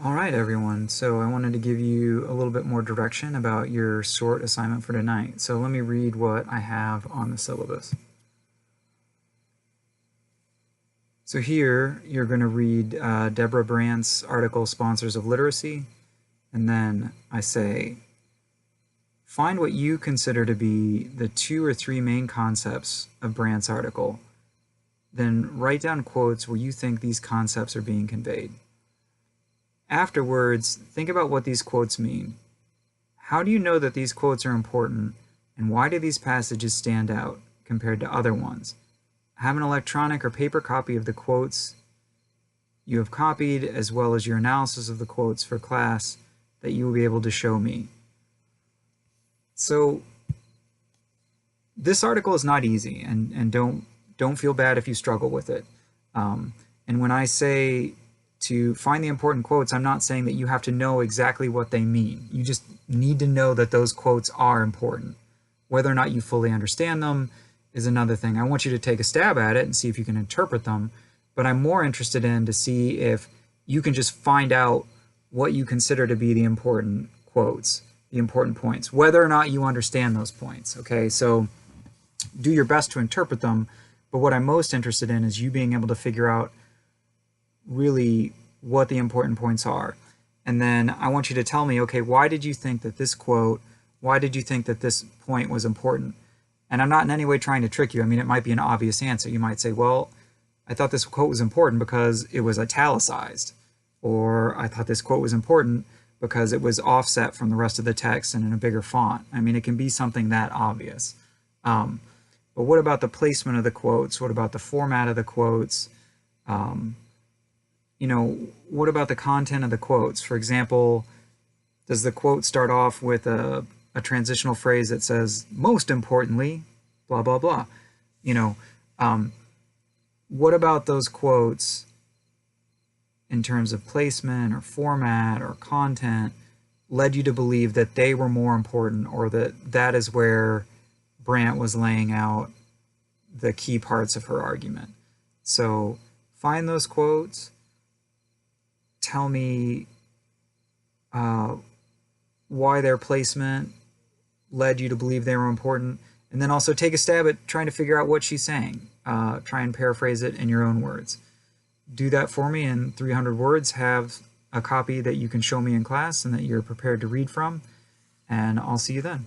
All right, everyone. So I wanted to give you a little bit more direction about your sort assignment for tonight. So let me read what I have on the syllabus. So here you're going to read Deborah Brandt's article, Sponsors of Literacy. And then I say, find what you consider to be the 2 or 3 main concepts of Brandt's article. Then write down quotes where you think these concepts are being conveyed. Afterwards, think about what these quotes mean. How do you know that these quotes are important, and why do these passages stand out compared to other ones? Have an electronic or paper copy of the quotes you have copied, as well as your analysis of the quotes for class that you will be able to show me. So this article is not easy, and don't feel bad if you struggle with it. And when I say to find the important quotes, I'm not saying that you have to know exactly what they mean. You just need to know that those quotes are important. Whether or not you fully understand them is another thing. I want you to take a stab at it and see if you can interpret them, but I'm more interested in to see if you can just find out what you consider to be the important quotes, the important points, whether or not you understand those points, okay? So do your best to interpret them, but what I'm most interested in is you being able to figure out really what the important points are. And then I want you to tell me, okay, why did you think that this quote, why did you think that this point was important? And I'm not in any way trying to trick you. I mean, it might be an obvious answer. You might say, well, I thought this quote was important because it was italicized. Or I thought this quote was important because it was offset from the rest of the text and in a bigger font. I mean, it can be something that obvious. But what about the placement of the quotes? What about the format of the quotes? What about the content of the quotes? For example, does the quote start off with a transitional phrase that says, most importantly, blah, blah, blah? What about those quotes in terms of placement or format or content led you to believe that they were more important, or that is where Brandt was laying out the key parts of her argument? So find those quotes. Tell me why their placement led you to believe they were important, and then also take a stab at trying to figure out what she's saying. Try and paraphrase it in your own words. Do that for me in 300 words. Have a copy that you can show me in class and that you're prepared to read from, and I'll see you then.